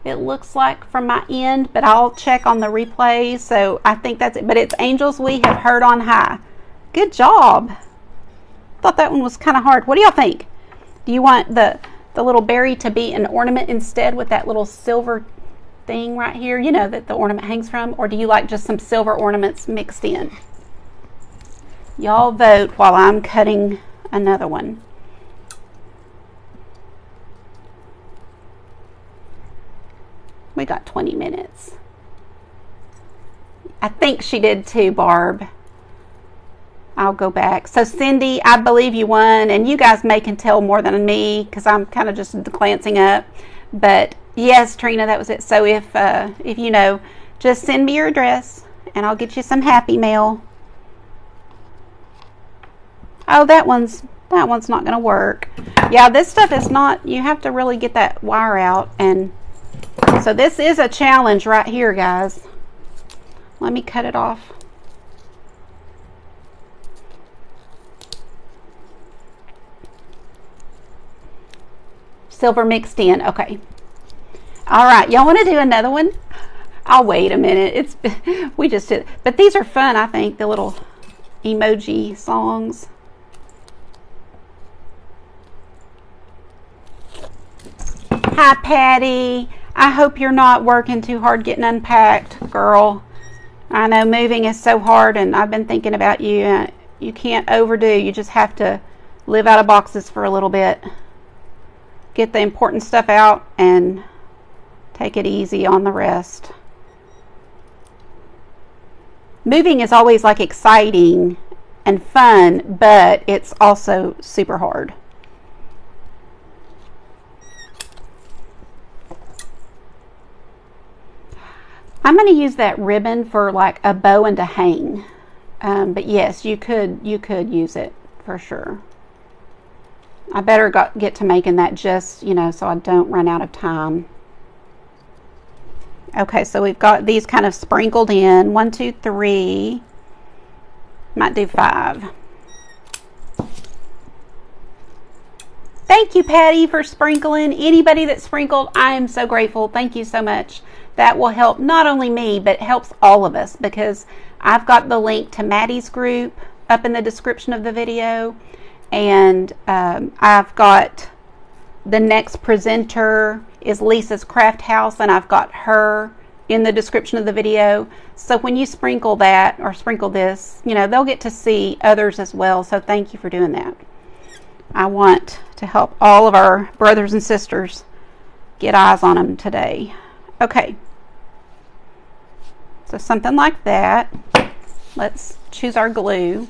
It looks like from my end, but I'll check on the replays. So I think that's it. But it's angels we have heard on high. Good job. Thought that one was kind of hard. What do y'all think? Do you want the little berry to be an ornament instead with that little silver thing right here, you know, that the ornament hangs from? Or do you like just some silver ornaments mixed in? Y'all vote while I'm cutting another one. We got 20 minutes. I think she did too, Barb. I'll go back. So Cindy, I believe you won, and you guys may can tell more than me because I'm kind of just glancing up. But yes, Trina, that was it. So if you know, just send me your address and I'll get you some happy mail. Oh, that one's not going to work. Yeah, this stuff is not. You have to really get that wire out, and so this is a challenge right here, guys. Let me cut it off. Silver mixed in. Okay. All right. Y'all want to do another one? I'll wait a minute. We just did. But these are fun, I think, the little emoji songs. Hi, Patty. I hope you're not working too hard getting unpacked, girl. I know moving is so hard, and I've been thinking about you. You can't overdo. You just have to live out of boxes for a little bit. Get the important stuff out and take it easy on the rest. Moving is always like exciting and fun, but it's also super hard. I'm going to use that ribbon for like a bow and a hang. But yes, you could use it for sure. I better get to making that just, you know, so I don't run out of time. Okay, so we've got these kind of sprinkled in. 1, 2, 3. Might do 5. Thank you, Patty, for sprinkling. Anybody that sprinkled, I am so grateful. Thank you so much. That will help not only me, but it helps all of us, because I've got the link to Maddy's group up in the description of the video. And I've got the next presenter is Lisa's Craft House, and I've got her in the description of the video. So when you sprinkle that or sprinkle this, you know, they'll get to see others as well. So thank you for doing that. I want to help all of our brothers and sisters get eyes on them today. Okay. So something like that. Let's choose our glue.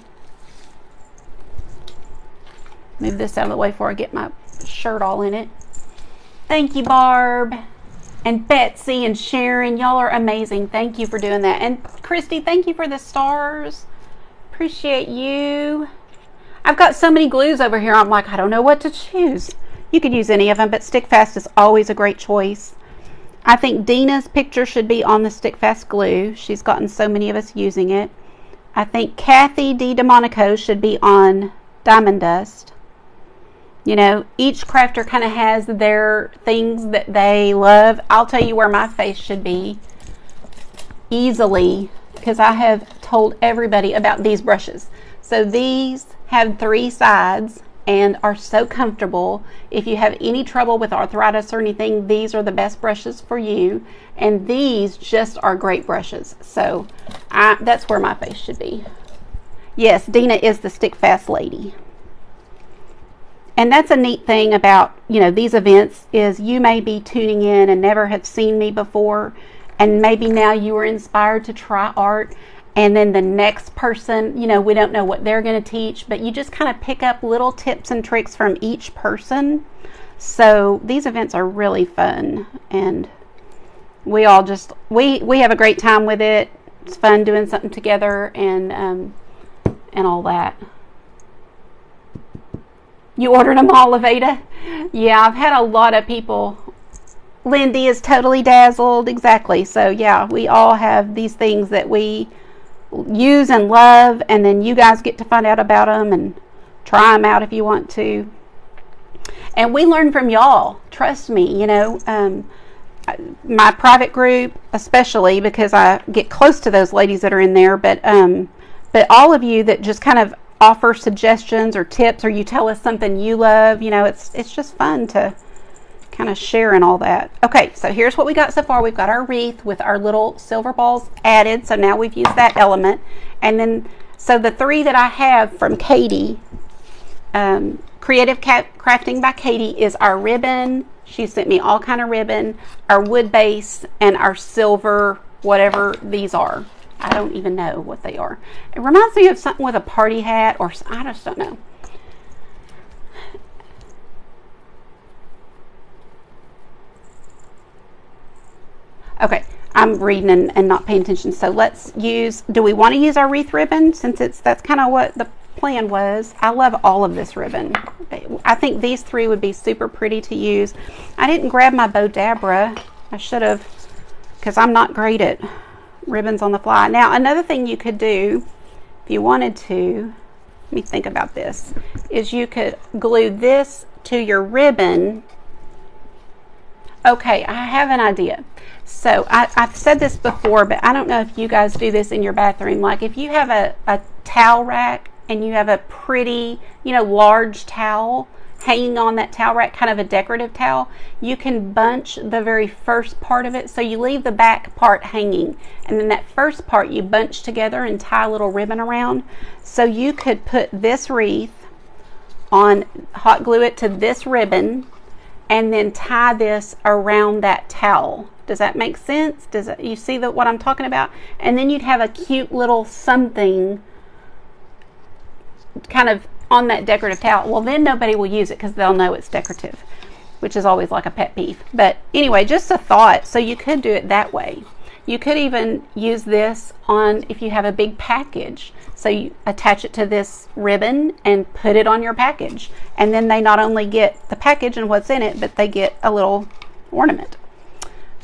Move this out of the way before I get my shirt all in it. Thank you, Barb. And Betsy and Sharon, y'all are amazing. Thank you for doing that. And Christy, thank you for the stars. Appreciate you. I've got so many glues over here. I'm like, I don't know what to choose. You could use any of them, but Stick Fast is always a great choice. I think Dina's picture should be on the Stick Fast glue. She's gotten so many of us using it. I think Kathy D. DeMonico should be on Diamond Dust. You know, each crafter kind of has their things that they love. I'll tell you where my face should be easily, because I have told everybody about these brushes. So these have 3 sides and are so comfortable. If you have any trouble with arthritis or anything, these are the best brushes for you. And these just are great brushes. So that's where my face should be. Yes, Dina is the stick fast lady. And that's a neat thing about, you know, these events is you may be tuning in and never have seen me before, and maybe now you are inspired to try art, and then the next person, you know, we don't know what they're going to teach, but you just kind of pick up little tips and tricks from each person. So these events are really fun, and we all just we have a great time with it. It's fun doing something together and all that. You ordered them all, Aveda? Yeah, I've had a lot of people. Lindy is totally dazzled. Exactly. So yeah, we all have these things that we use and love, and then you guys get to find out about them and try them out if you want to. And we learn from y'all. Trust me, you know, my private group, especially because I get close to those ladies that are in there, but all of you that just kind of offer suggestions or tips, or you tell us something you love, you know, it's just fun to kind of share and all that. Okay, so here's what we got so far. We've got our wreath with our little silver balls added, so now we've used that element. And then, so the 3 that I have from Katie, Creative Crafting by Katie, is our ribbon. She sent me all kind of ribbon, our wood base, and our silver, whatever these are. I don't even know what they are. It reminds me of something with a party hat, or I just don't know. Okay, I'm reading and not paying attention. So let's use, do we want to use our wreath ribbon, since that's kind of what the plan was? I love all of this ribbon. I think these 3 would be super pretty to use. I didn't grab my Bow Dabra. I should have, because I'm not great at ribbons on the fly. Now, another thing you could do, if you wanted to, let me think about this, is you could glue this to your ribbon. Okay, I have an idea. So I've said this before, but I don't know if you guys do this in your bathroom. Like if you have a towel rack and you have a pretty, you know, large towel hanging on that towel rack, kind of a decorative towel, you can bunch the very first part of it. So you leave the back part hanging, and then that first part you bunch together and tie a little ribbon around. So you could put this wreath on, hot glue it to this ribbon, and then tie this around that towel. Does that make sense? Does it, you see what I'm talking about? And then you'd have a cute little something kind of on that decorative towel. Well, then nobody will use it because they'll know it's decorative, which is always like a pet peeve. But anyway, just a thought. So you could do it that way. You could even use this on if you have a big package. So you attach it to this ribbon and put it on your package. And then they not only get the package and what's in it, but they get a little ornament.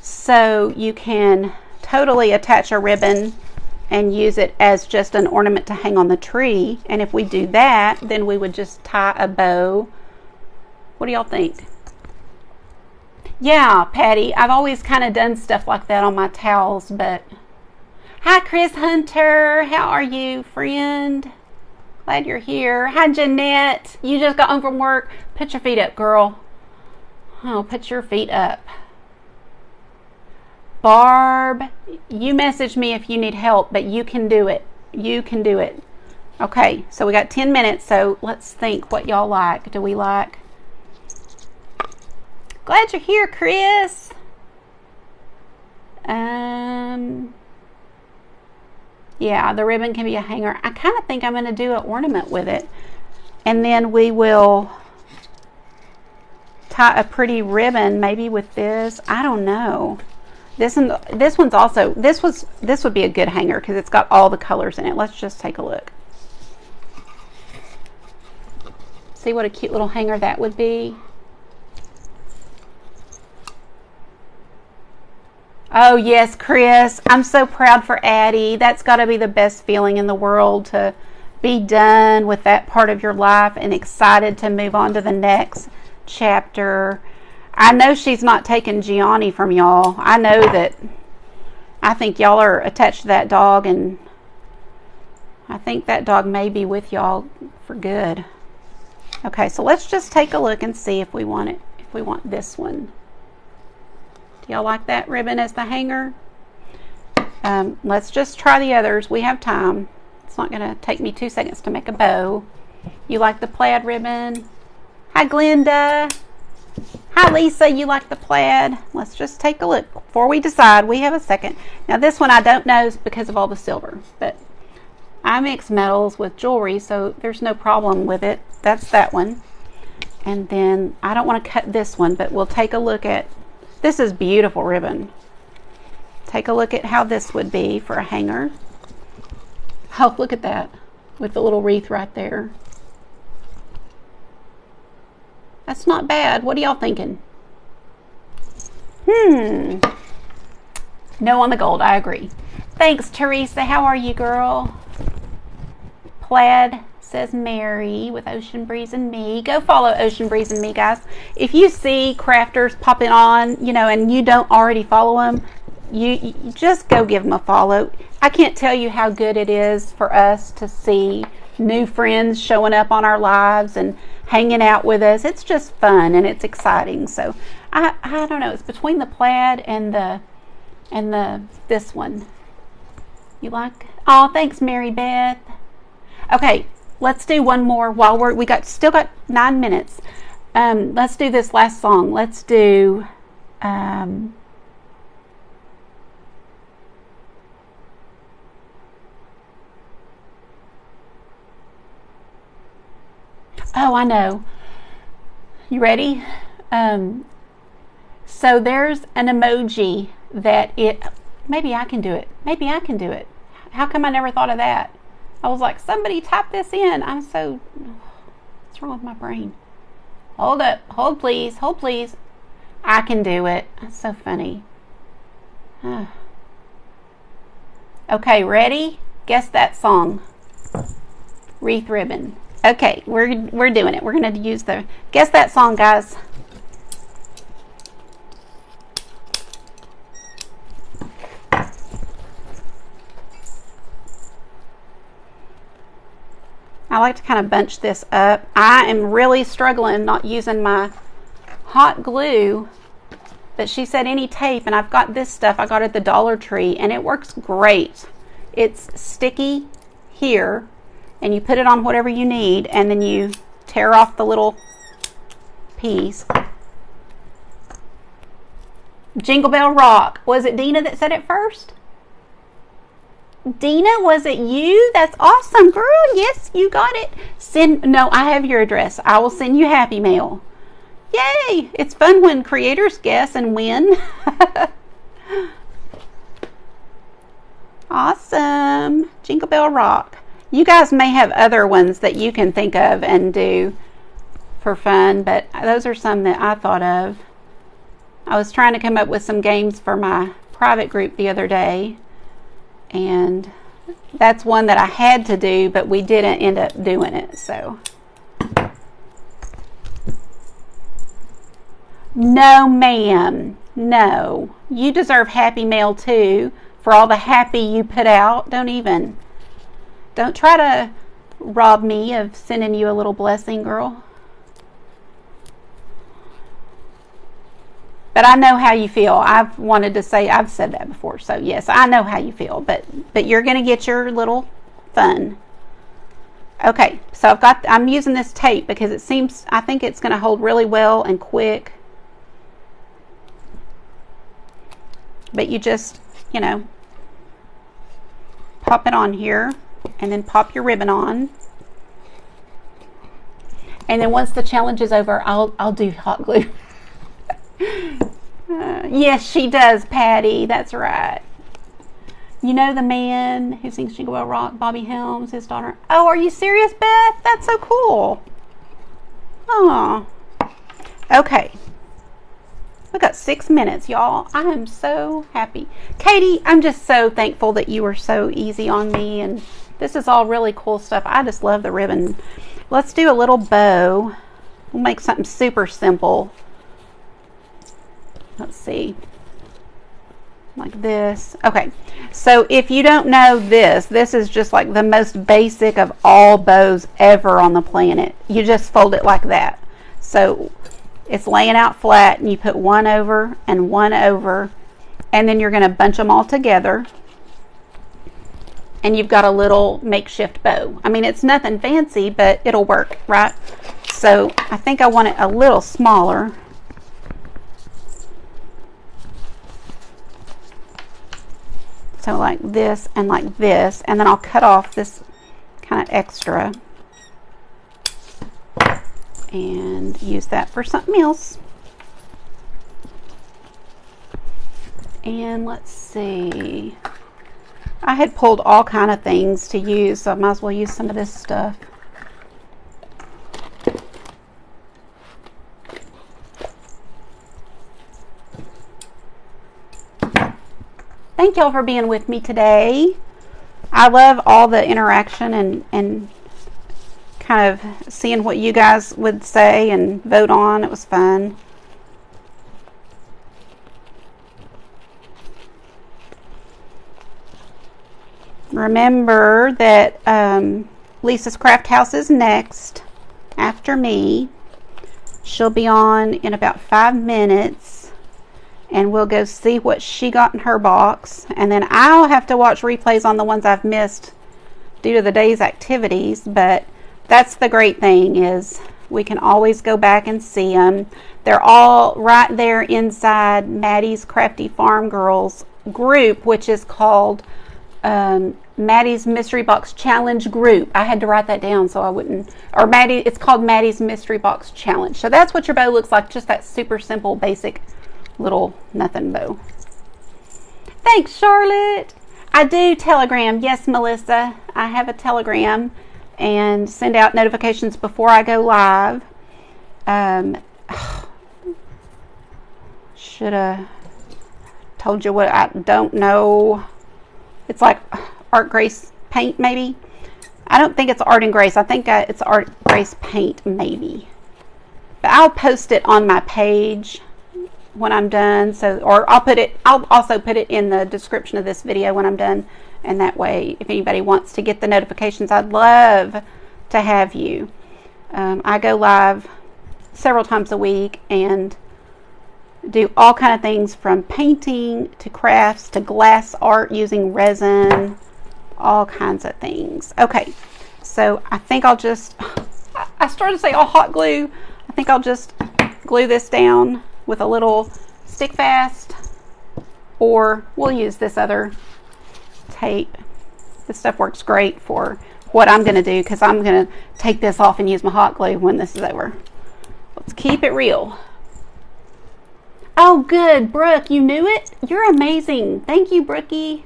So you can totally attach a ribbon and use it as just an ornament to hang on the tree. And if we do that, then we would just tie a bow. What do y'all think? Yeah, Patty, I've always kind of done stuff like that on my towels, but... Hi, Chris Hunter. How are you, friend? Glad you're here. Hi, Jeanette. You just got home from work. Put your feet up, girl. Oh, put your feet up. Barb, you message me if you need help, but you can do it. You can do it. Okay, so we got 10 minutes, so let's think what y'all like. Do we like... Glad you're here, Chris. Yeah, the ribbon can be a hanger. I kind of think I'm going to do an ornament with it. And then we will tie a pretty ribbon maybe with this. I don't know. This one's also, this would be a good hanger because it's got all the colors in it. Let's just take a look. See what a cute little hanger that would be. Oh yes, Chris, I'm so proud for Addie. That's got to be the best feeling in the world to be done with that part of your life and excited to move on to the next chapter. I know she's not taking Gianni from y'all. I know that. I think y'all are attached to that dog, and I think that dog may be with y'all for good. Okay, so let's just take a look and see if we want it. If we want this one. Do y'all like that ribbon as the hanger? Let's just try the others. We have time. It's not going to take me 2 seconds to make a bow. You like the plaid ribbon? Hi, Glenda. Hi, Lisa. You like the plaid? Let's just take a look before we decide. We have a second. Now, this one I don't know because of all the silver, but I mix metals with jewelry, so there's no problem with it. That's that one. And then I don't want to cut this one, but we'll take a look at, this is beautiful ribbon. Take a look at how this would be for a hanger. Oh, look at that with the little wreath right there. That's not bad. What are y'all thinking? No on the gold. I agree. Thanks, Teresa. How are you, girl? Plaid, says Mary, with Ocean Breeze and Me. Go follow Ocean Breeze and Me, guys. If you see crafters popping on, you know, and you don't already follow them, you just go give them a follow. I can't tell you how good it is for us to see new friends showing up on our lives and hanging out with us. It's just fun and it's exciting. So I don't know. It's between the plaid and this one. You like? Oh, thanks, Mary Beth. Okay, let's do one more while we still got 9 minutes. Let's do this last song. Let's do oh, I know. You ready? So there's an emoji that maybe I can do it. Maybe I can do it. How come I never thought of that? I was like, somebody type this in. What's wrong with my brain? Hold up. Hold please. Hold please. I can do it. That's so funny. Okay, ready? Guess that song. Wreath ribbon. Okay, we're doing it. We're going to use the guess that song, guys. I like to kind of bunch this up. I am really struggling not using my hot glue, but she said any tape, and I've got this stuff I got at the Dollar Tree, and it works great. It's sticky here, and you put it on whatever you need, and then you tear off the little piece. Jingle Bell Rock. Was it Dina that said it first? Dina, was it you? That's awesome, girl. Yes, you got it. No, I have your address. I will send you happy mail. Yay! It's fun when creators guess and win. Awesome. Jingle Bell Rock. You guys may have other ones that you can think of and do for fun, but those are some that I thought of. I was trying to come up with some games for my private group the other day, and that's one that I had to do, but we didn't end up doing it. So no, ma'am. No. You deserve happy mail too for all the happy you put out. Don't try to rob me of sending you a little blessing, girl. But I know how you feel. I've said that before. So yes, I know how you feel, but you're going to get your little fun. Okay. So I'm using this tape because I think it's going to hold really well and quick. But you just, pop it on here and then pop your ribbon on. And then once the challenge is over, I'll do hot glue. Yes, she does, Patty. That's right. You know the man who sings Jingle Bell Rock, Bobby Helms, his daughter. Oh, are you serious, Beth? That's so cool. Oh. Okay. We got 6 minutes, y'all. I am so happy. Katie, I'm just so thankful that you were so easy on me and This is all really cool stuff. I just love the ribbon. Let's do a little bow. We'll make something super simple. Let's see. Like this. Okay, so if you don't know this, this is just like the most basic of all bows ever on the planet. You just fold it like that. So it's laying out flat, and you put one over and one over, and then you're going to bunch them all together, and you've got a little makeshift bow. I mean, it's nothing fancy, but it'll work, right? So I think I want it a little smaller. So like this and like this, and then I'll cut off this kind of extra and use that for something else. And let's see, I had pulled all kind of things to use, so I might as well use some of this stuff. Thank y'all for being with me today. I love all the interaction and kind of seeing what you guys would say and vote on. It was fun. Remember that Lisa's Craft House is next after me. She'll be on in about 5 minutes, and we'll go see what she got in her box, and then I'll have to watch replays on the ones I've missed due to the day's activities. But that's the great thing, is we can always go back and see them. They're all right there inside Maddy's Crafty Farmgirls group, which is called Maddy's Mystery Box Challenge group. I had to write that down so I wouldn't, or Maddy, it's called Maddy's Mystery Box Challenge. So that's what your bow looks like, just that super simple basic little nothing bow. Thanks, Charlotte. I do Telegram. Yes, Melissa, I have a Telegram and send out notifications before I go live. Should have told you what I don't know. It's like Art Grace paint, maybe. I don't think it's Art and Grace. I think it's Art Grace paint, maybe. But I'll post it on my page when I'm done. So, or I'll also put it in the description of this video when I'm done. And that way, if anybody wants to get the notifications, I'd love to have you. I go live several times a week and do all kind of things, from painting to crafts to glass art using resin, all kinds of things. Okay, so I think I'll just, I started to say all hot glue. I think I'll just glue this down with a little stick fast, or we'll use this other tape. This stuff works great for what I'm going to do, because I'm going to take this off and use my hot glue when this is over. Let's keep it real. Oh, good, Brooke, you knew it? You're amazing. Thank you, Brookie.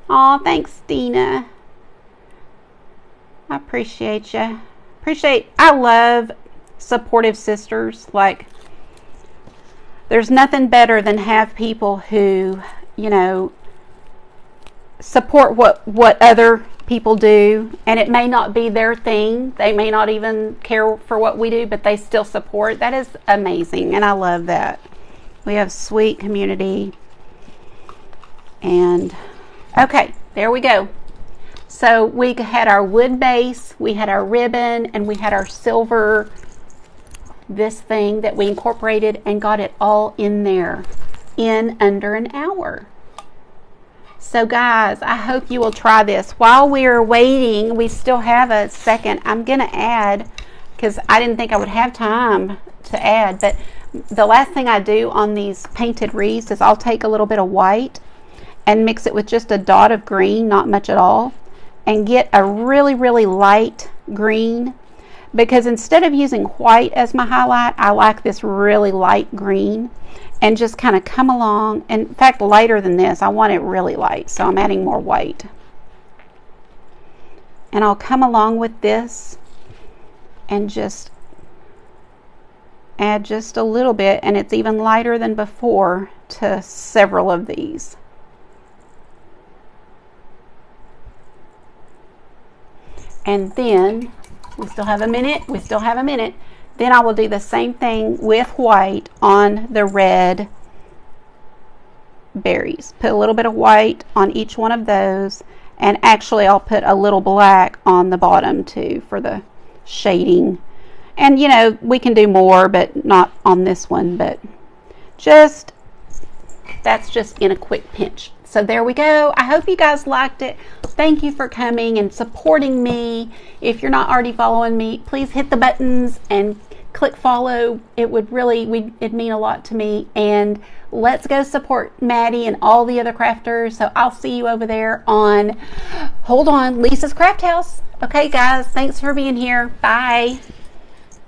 Aw, thanks, Dina. I appreciate you. I love supportive sisters. Like, there's nothing better than have people who, you know, support what other people do, and it may not be their thing. They may not even care for what we do, but they still support. That is amazing, and I love that. We have sweet community. And okay, there we go. So we had our wood base, we had our ribbon, and we had our silver, this thing that we incorporated and got it all in there in under an hour. So guys, I hope you will try this. While we're waiting, we still have a second. I'm gonna add, because I didn't think I would have time to add, but the last thing I do on these painted wreaths is I'll take a little bit of white and mix it with just a dot of green, not much at all, and get a really, really light green, because instead of using white as my highlight, I like this really light green, and just kind of come along. In fact, lighter than this. I want it really light, so I'm adding more white. And I'll come along with this and just add just a little bit, and it's even lighter than before, to several of these. And then we still have a minute. Then I will do the same thing with white on the red berries. Put a little bit of white on each one of those, and actually I'll put a little black on the bottom too for the shading. And you know, we can do more, but not on this one, but that's just in a quick pinch. So there we go. I hope you guys liked it. Thank you for coming and supporting me. If you're not already following me, please hit the buttons and click follow. It would really, it'd mean a lot to me. And let's go support Maddy and all the other crafters. So I'll see you over there on, hold on, Lisa's Craft House. Okay guys, thanks for being here. Bye.